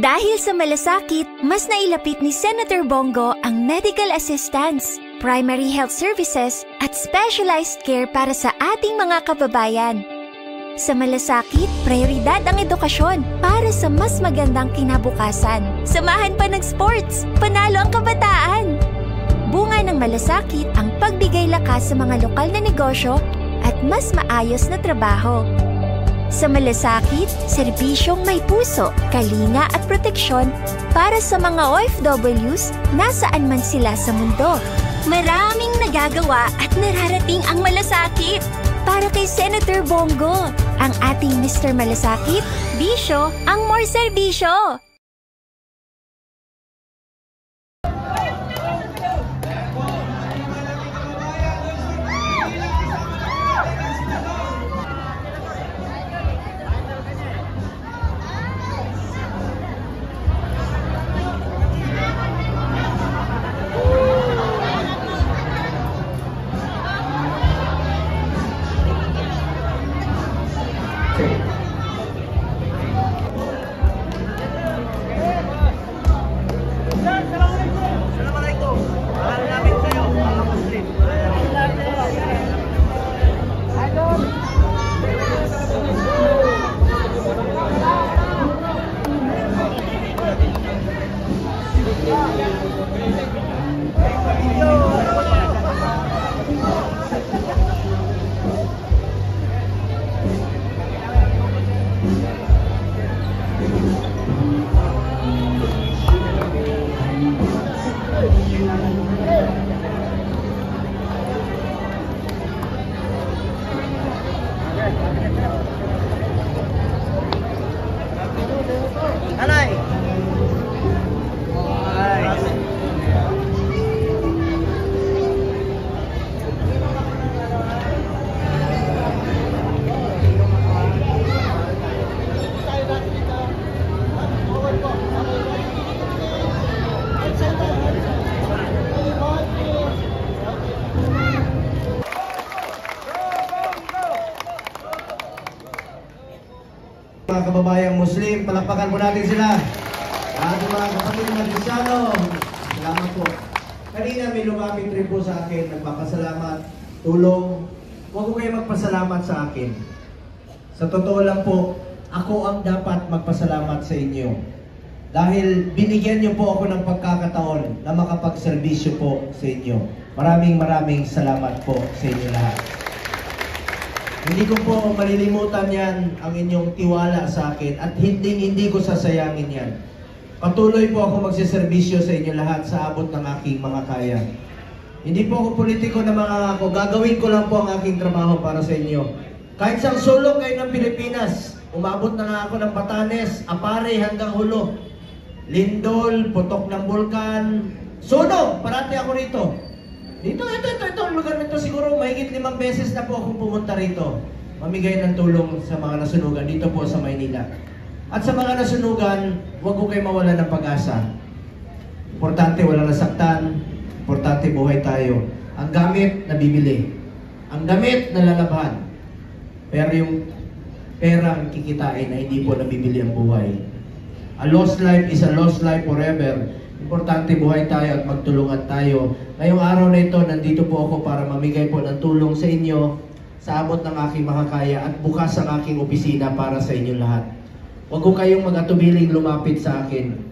Dahil sa malasakit, mas nailapit ni Senator Bongo ang medical assistance, primary health services at specialized care para sa ating mga kababayan. Sa malasakit, prioridad ang edukasyon para sa mas magandang kinabukasan. Samahan pa ng sports, panalo ang kabataan! Bunga ng malasakit ang pagbigay lakas sa mga lokal na negosyo at mas maayos na trabaho. Sa malasakit, serbisyong may puso, kalinga at proteksyon para sa mga OFWs nasaan man sila sa mundo. Maraming nagagawa at nararating ang malasakit. Para kay Senator Bongo, ang ating Mr. Malasakit, bisyo ang more serbisyo. Mga kababayang Muslim, palakpakan po natin sila. Ating mga kapatid na Kristyano, salamat po. Kanina may lumapit rin po sa akin, nagpapasalamat, tulong. Huwag ko kayo magpasalamat sa akin. Sa totoo lang po, ako ang dapat magpasalamat sa inyo. Dahil binigyan niyo po ako ng pagkakataon na makapagserbisyo po sa inyo. Maraming salamat po sa inyo lahat. Hindi ko po malilimutan yan ang inyong tiwala sa akin at hindi ko sasayangin yan. Patuloy po ako magsiservisyo sa inyo lahat sa abot ng aking mga kaya. Hindi po ako politiko na mangangako. Gagawin ko lang po ang aking trabaho para sa inyo. Kahit sa sulok kayo ng Pilipinas, umabot na nga ako ng Batanes, Apare hanggang Hulo. Lindol, Putok ng Bulkan, Sunog, parati ako rito. Ito, ang lugar nito siguro mahigit 5 beses na po akong pumunta rito. Mamigay ng tulong sa mga nasunugan dito po sa Maynila. At sa mga nasunugan, huwag ko kayo mawala ng pag-asa. Importante walang nasaktan, importante buhay tayo. Ang gamit na bibili, ang damit na lalabhan. Pero yung perang kikitain na hindi po nabibili ang buhay. A lost life is a lost life forever. Importante buhay tayo at magtulungan tayo. Ngayong araw na ito, nandito po ako para mamigay po ng tulong sa inyo sa abot ng aking makakaya at bukas ang aking opisina para sa inyo lahat. Huwag ko kayong mag-atubiling lumapit sa akin.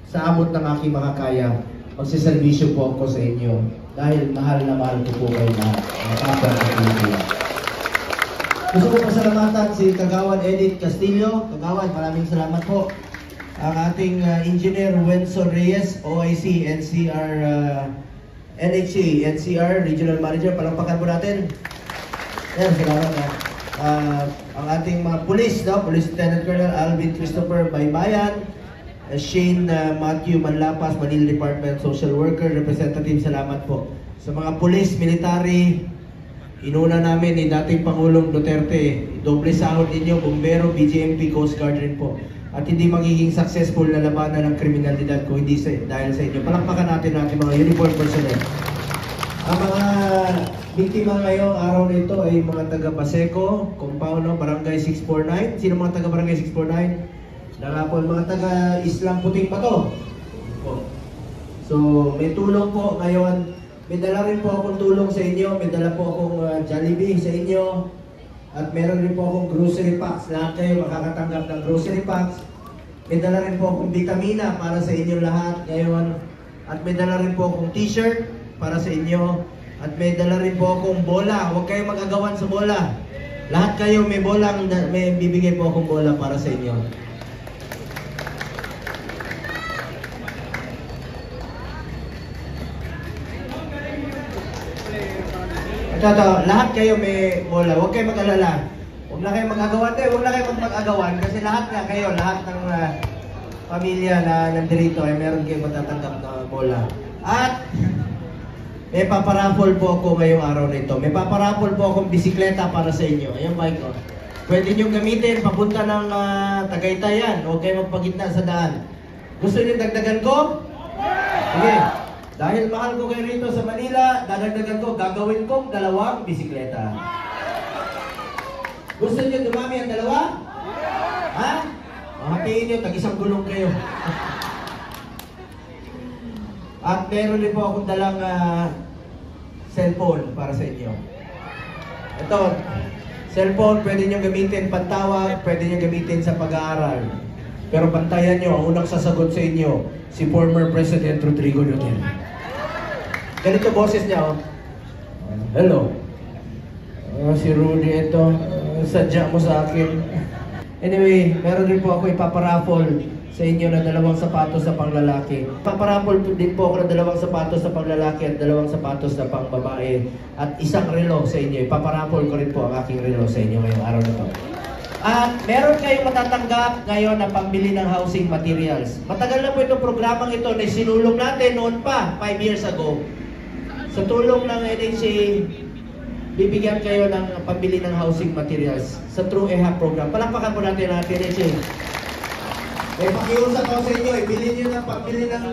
Sa abot ng aking makakaya, magsiservisyo po ako sa inyo dahil mahal na mahal ko po kayo lahat. Gusto ko pasalamatan si Kagawan Edith Castillo. Kagawan, maraming salamat po. Ang ating engineer Wenso Reyes, OIC, NCR, NHA, NCR, Regional Manager. Palakpakan po natin. Yan, salamat na. Ang ating mga pulis, no? Police Lieutenant Colonel Alvin Christopher Baybayan, Shane Matthew Manlapas, Manila Department Social Worker, Representative, salamat po. Sa mga pulis, military, inuna namin ni dating Pangulong Duterte, doble sahod ninyo, bumbero, BGMP, Coast Guard rin po. At hindi magiging successful na labanan ng kriminalidad kung hindi dahil sa inyo. Palakpakan natin natin mga uniform personnel. Ang mga biktima ngayong araw nito ay mga taga Paseco, Compound, Barangay 649. Sino mga taga Barangay 649? Narapol, mga taga-Islam Puting Bato. So, may tulong po ngayon. May dala rin po akong tulong sa inyo. May dala po akong Jollibee sa inyo. At meron rin po akong grocery packs. Lahat kayo makakatanggap ng grocery packs. May dala rin po akong vitamina para sa inyo lahat ngayon. At may dala rin po akong t-shirt para sa inyo. At may dala rin po akong bola. Huwag kayong mag-agawan sa bola. Lahat kayo may bola, may bibigay po akong bola para sa inyo. Ito, lahat kayo may bola. Huwag kayong mag-alala. Huwag na kayong mag-agawan. Huwag na kayong mag-agawan kasi lahat nga kayo, lahat ng pamilya na nandirito ay meron kayo matatanggap na bola. At may paparapol po ako ngayong araw nito. May paparapol po akong bisikleta para sa inyo. Ayan bike ko. Pwede nyo gamitin papunta ng Tagaytay yan. Huwag kayo magpagitna sa daan. Gusto nyo dagdagan ko? Sige. Dahil mahal ko kayo rito sa Manila, dadagdagan ko, gagawin kong 2 bisikleta. Gusto nyo dumami ang 2? Ha? Hatiin nyo, tag-isang gulong kayo. At meron din po akong dalang cellphone para sa inyo. Ito, cellphone, pwede nyo gamitin pantawag, pwede nyo gamitin sa pag-aaral. Pero pantayan nyo, ang unang sasagot sa inyo, si former President Rodrigo Duterte. Ganito boses niya, oh. Hello. Si Rudy ito. Sadya mo sa akin. Anyway, meron din po ako ipaparaffle sa inyo na 2 sapatos sa panglalaki. Paparaffle din po ako ng 2 sapatos sa panglalaki at 2 sapatos sa pangbabae. At isang relo sa inyo. Ipaparaffle ko rin po ang aking relo sa inyo ngayong araw na ito. At meron kayong matatanggap ngayon na pambili ng housing materials. Matagal na po itong programang ito na sinulong natin noon pa, 5 years ago. Sa tulong ng NHA, bibigyan kayo ng pambili ng housing materials sa True EHA program. Palakpakan po natin ang NHA. May pakiusap ako sa inyo, ibili nyo ng pambili ng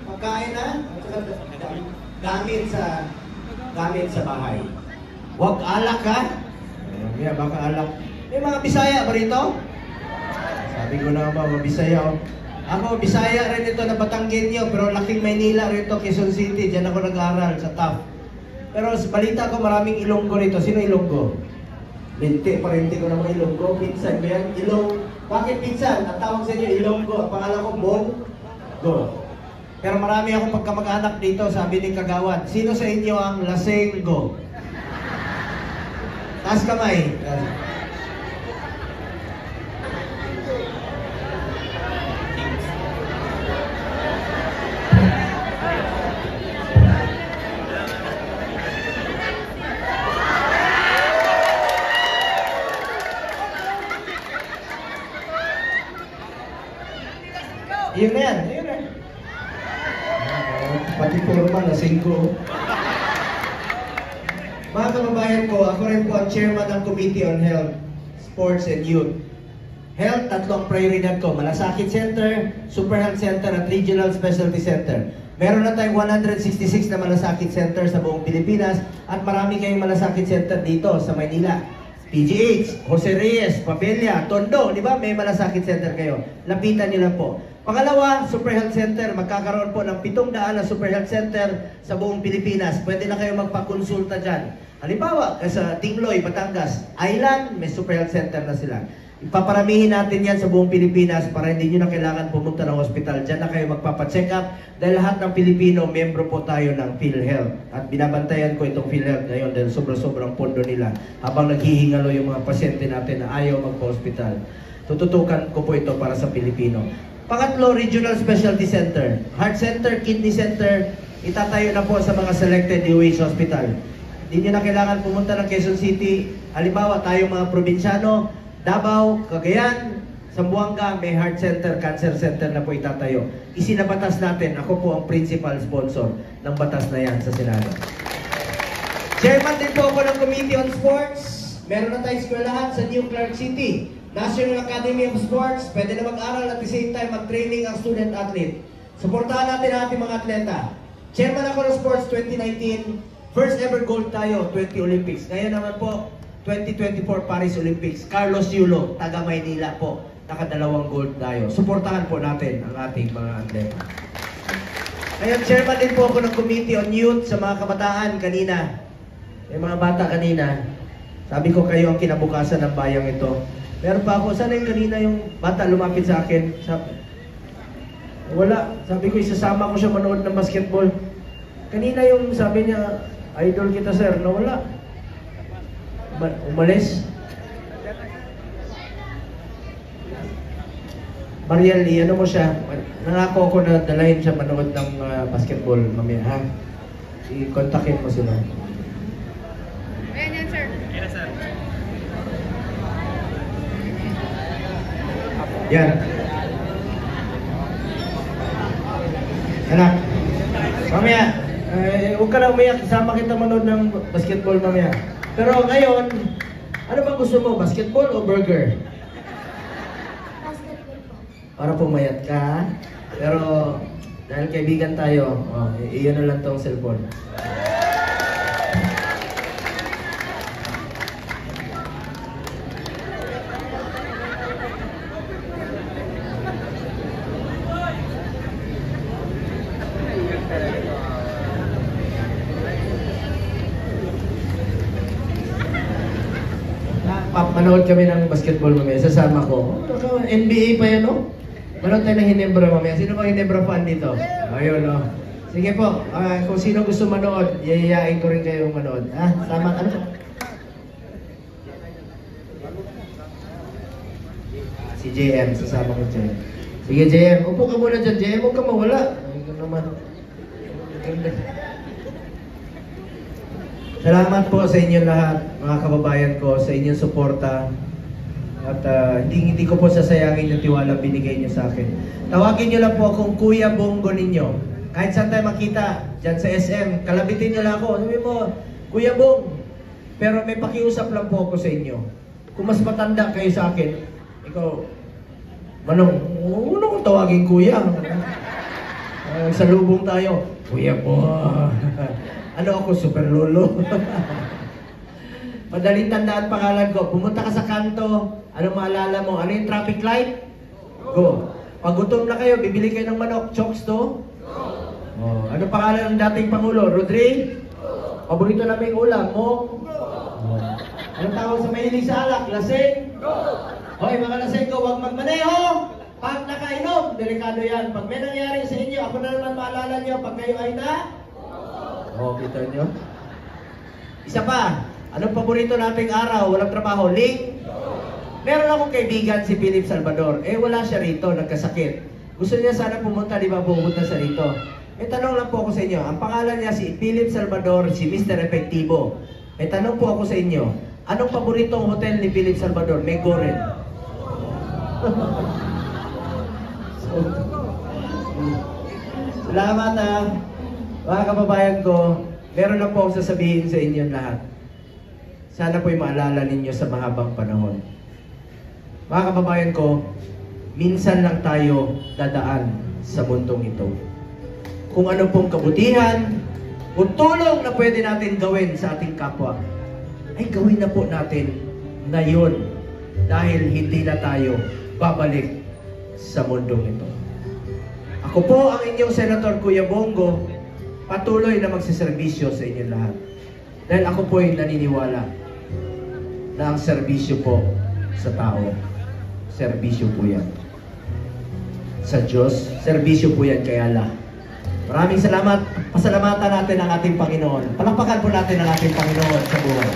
pagkain gamit sa bahay. Huwag alak ha. Yeah, baka alak. May mga Bisaya ba rito? Sabi ko na ba, mga Bisaya. Ako, Bisaya rin ito na Batanggenyo, pero laking Maynila rito, Quezon City. Diyan ako nag-aaral sa TAF. Pero sa balita ko, maraming Ilonggo rito. Sino Ilonggo? Linti, parente ko naman Ilonggo. Pinsan ko yan. Bakit pinsan? Ang tawag sa inyo, Ilonggo. Ang pangalan ko, Monggo. Pero marami akong pagkamag-anak dito, sabi ni Kagawad. Sino sa inyo ang Lasenggo? Taas kamay. Yun na yan. Ayun na. Pati forma na 5. Mga kababayan ko, ako rin po ang chairman ng Committee on Health, Sports and Youth. Health, 3 prioridad ko. Malasakit Center, Super Health Center at Regional Specialty Center. Meron na tayong 166 na malasakit center sa buong Pilipinas at marami kayong malasakit center dito sa Maynila. PGH, Jose Reyes, Pabella, Tondo, di ba? May malasakit center kayo. Lapitan nyo lang po. Pangalawa, Super Health Center. Magkakaroon po ng 700 na Super Health Center sa buong Pilipinas. Pwede na kayo magpakonsulta dyan. Halimbawa, sa Tingloy, Batangas, Island, may Super Health Center na sila. Ipaparamihin natin yan sa buong Pilipinas para hindi nyo na kailangan pumunta ng hospital. Diyan na kayo magpapacheck up dahil lahat ng Pilipino, membro po tayo ng PhilHealth. At binabantayan ko itong PhilHealth ngayon dahil sobrang pondo nila habang naghihingalo yung mga pasyente natin na ayaw magpa-hospital. Tututukan ko po ito para sa Pilipino. Pangatlo, Regional Specialty Center. Heart Center, Kidney Center, itatayo na po sa mga selected UH Hospital. Hindi nyo na kailangan pumunta ng Quezon City. Halimbawa, tayong mga probinsyano, Davao, Cagayan, Zamboanga, may Heart Center, Cancer Center na po itatayo. Isinabatas natin, ako po ang principal sponsor ng batas na yan sa Senado. Chairman din po ako ng Committee on Sports. Meron na tayong eskwelahan sa New Clark City. National Academy of Sports, pwede na mag-aral at the same time mag-training ang student-athlete. Suportahan natin ang ating mga atleta. Chairman ako ng Sports 2019, first ever gold tayo, 20 Olympics. Ngayon naman po, 2024 Paris Olympics. Carlos Yulo, taga Maynila po. nakadalawang gold tayo. Suportahan po natin ang ating mga atleta. Ngayon, chairman din po ako ng Committee on Youth sa mga kabataan kanina. Yung mga bata kanina, sabi ko kayo ang kinabukasan ng bayang ito. Meron pa ako, sana yung kanina yung bata lumapit sa akin. Wala. Sabi ko, isasama ko siya manood ng basketball. Kanina yung sabi niya, idol kita sir, nawala. Umalis. Mariali, ano mo siya? Nangako ako na dalahin siya manood ng basketball mamaya, ha? I-contactin mo sila. Ayan yan, sir. Ayan, sir. Yan. Anak, mamaya, huwag ka na umiyak, kasama kita manood ng basketball mamaya. Pero ngayon, ano bang gusto mo? Basketball o burger? Basketball po. Para pumayat ka. Pero dahil kaibigan tayo, iyon na lang tong cellphone. Manood kami ng basketball mamaya, sasama ko. NBA pa yan, no? Manood tayo ng Hinebra mamaya. Sino bang Hinebra fan dito? Ayun, no? Sige po, kung sino gusto manood, yayayain ko rin kayo manood. Sama, ano? Si JM, sasama ko JM. Sige, JM. Upo ka muna dyan, JM. Huwag ka mawala. Ay, naman. Salamat po sa inyo lahat, mga kababayan ko, sa inyong suporta. At hindi ko po sasayangin yung tiwala binigay niyo sa akin. Tawagin niyo lang po akong Kuya Bongo ninyo. Kahit saan tayo makita, dyan sa SM, kalabitin niyo lang ako. Sabi mo, Kuya Bong, pero may pakiusap lang po ako sa inyo. Kung mas matanda kayo sa akin, ikaw, Manong, ano kong tawagin Kuya? Sa lubong tayo, Kuya po. Ano ako, super lolo. Madaling tandaan pangalan ko. Pumunta ka sa kanto, ano maalala mo? Ano yung traffic light? Go. Pag gutom na kayo, bibili kayo ng manok. Chokes to? Oh, ano pangalan ng dating Pangulo? Rodri? Paborito namin ulam mo? Anong tawag sa mahilig sa alak? Lasing? Hoy, mga lasing ko, huwag magmaneho! Pag nakainom, delikado yan. Pag may nangyari sa inyo, ako na naman maalala nyo, pag kayo ay na... Oh, kita nyo? Isa pa, anong paborito nating araw? Walang trabaho? Ling? Meron akong kaibigan si Philip Salvador. Wala siya rito, nagkasakit. Gusto niya sana pumunta, di ba pumunta sa rito? Tanong lang po ako sa inyo. Ang pangalan niya si Philip Salvador, si Mr. Efectivo. Tanong po ako sa inyo. Anong paboritong hotel ni Philip Salvador? May Goren. Salamat mga kababayan ko, meron na po akong sasabihin sa inyo lahat. Sana po'y maalala ninyo sa mahabang panahon. Mga kababayan ko, minsan lang tayo dadaan sa mundong ito. Kung ano pong kabutihan o tulong na pwede natin gawin sa ating kapwa, ay gawin na po natin ngayon dahil hindi na tayo babalik sa mundong ito. Ako po ang inyong Senator Kuya Bongo, patuloy na magsiservisyo sa inyo lahat. Dahil ako po ay naniniwala na ang serbisyo po sa tao, serbisyo po yan. Sa Diyos, serbisyo po yan kay Allah. Maraming salamat. Pasalamatan natin ang ating Panginoon. Palakpakan po natin ang ating Panginoon sa buhay.